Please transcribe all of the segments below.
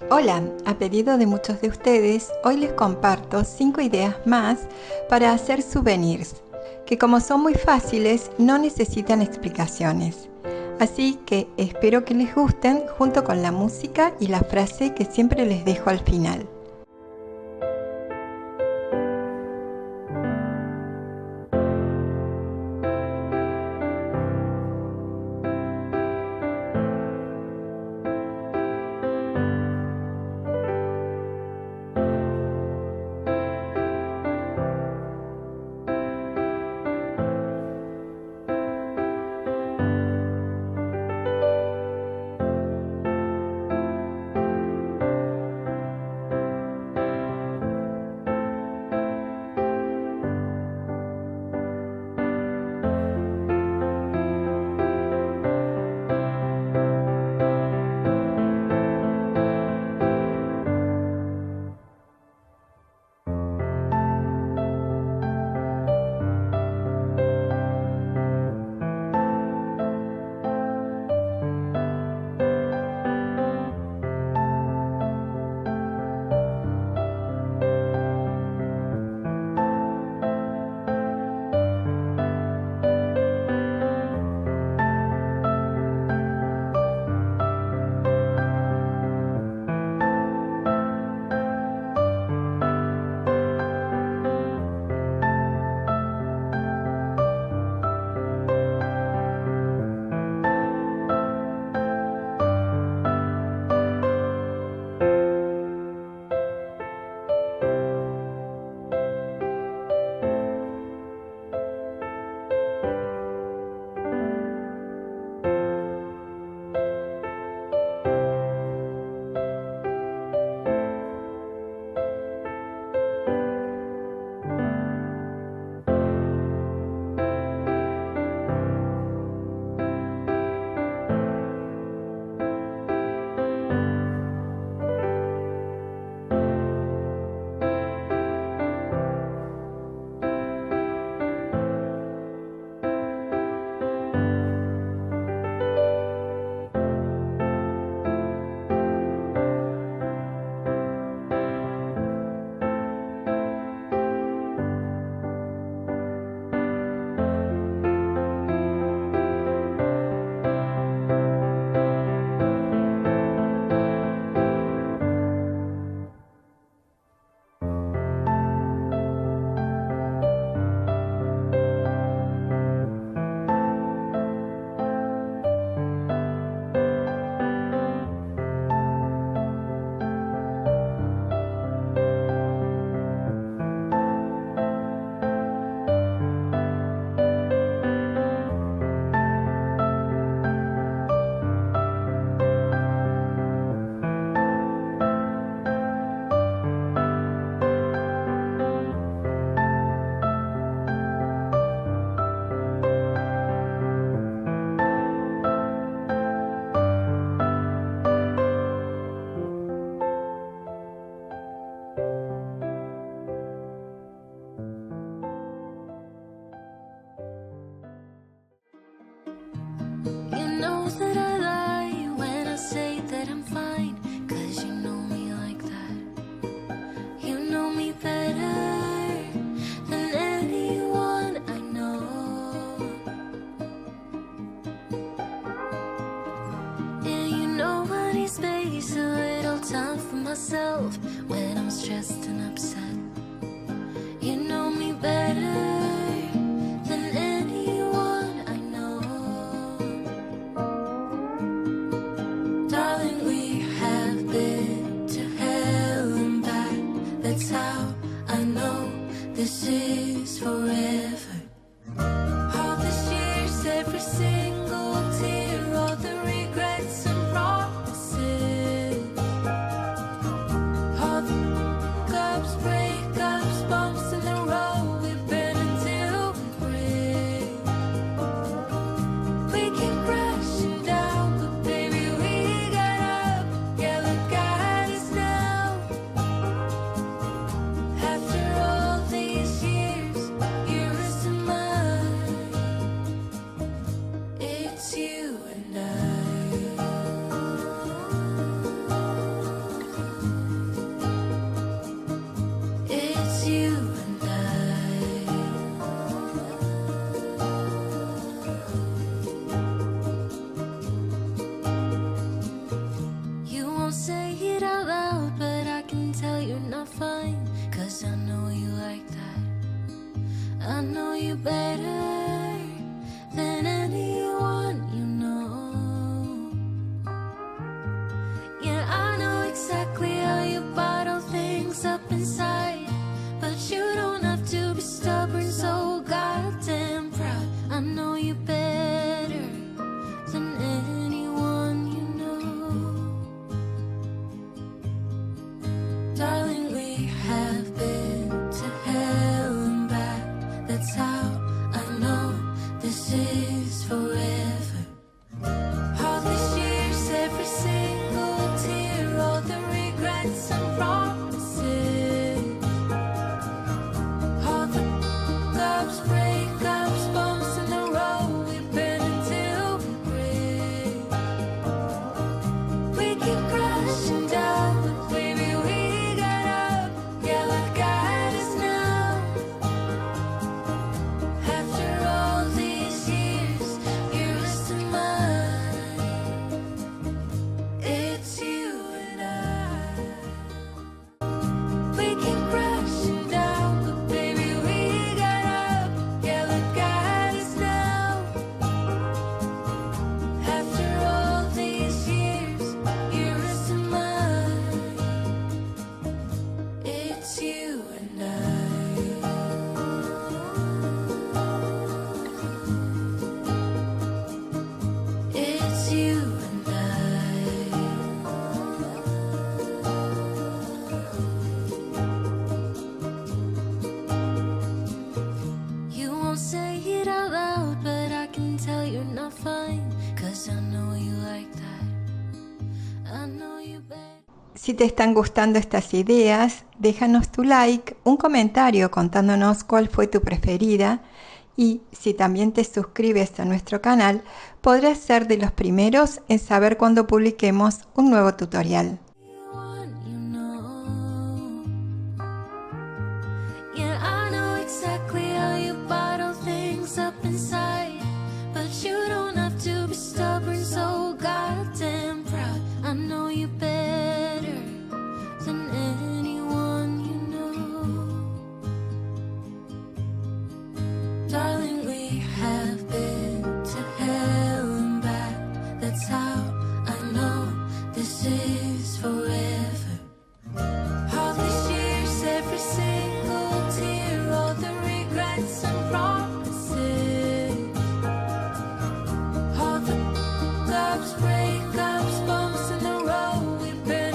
Hola, a pedido de muchos de ustedes, hoy les comparto 5 ideas más para hacer souvenirs, que como son muy fáciles, no necesitan explicaciones. Así que espero que les gusten junto con la música y la frase que siempre les dejo al final. When I'm stressed and upset, you know me better than anyone I know. Darling, we have been to hell and back. That's how I know this is forever. All these years, every single tear, all the regrets and promises. Breakups, bumps in the road, we've been until we break. We keep crashing down, but baby we got up. Yeah, look at us now. After all these years, you say it out loud, but I can tell you're not fine, 'cause I know you like that. I know you better than anyone you know. Yeah, I know exactly how you bottle things up inside, but you don't have to be stubborn, so goddamn proud. I know you better than anyone you know. Darling, we have been to hell and back. That's how I know this is forever. All these years, every single tear, all the regrets and promises, all the ups, breakups, bumps in the road, we've been until we break. We keep crashing down, but baby, we got up. Yeah, look at us now. After all these years, you're resting mine. It's you and I. We keep crashing down, but baby, we got up. Yeah, look at us now. After all these years, you're resting mine. It's you and I. It's you and I. You won't say it out loud, but I can tell you're not fine, 'cause I know you like that. I know you better. Si te están gustando estas ideas, déjanos tu like, un comentario contándonos cuál fue tu preferida, y si también te suscribes a nuestro canal, podrás ser de los primeros en saber cuando publiquemos un nuevo tutorial. Anyone you know. Yeah, I know exactly how you bottle things up inside, but you don't have to be stubborn, so goddamn proud. I know you better than anyone you know. Darling, we have been to hell and back. That's how I know this is forever. All these years, every single tear, all the regrets and promises, all the ups, breakups, bumps in the road, we've been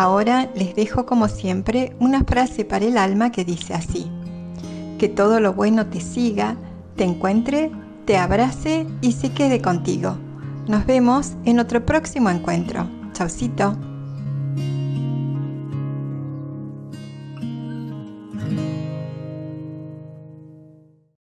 Ahora les dejo como siempre una frase para el alma que dice así: que todo lo bueno te siga, te encuentre, te abrace y se quede contigo. Nos vemos en otro próximo encuentro. Chaucito.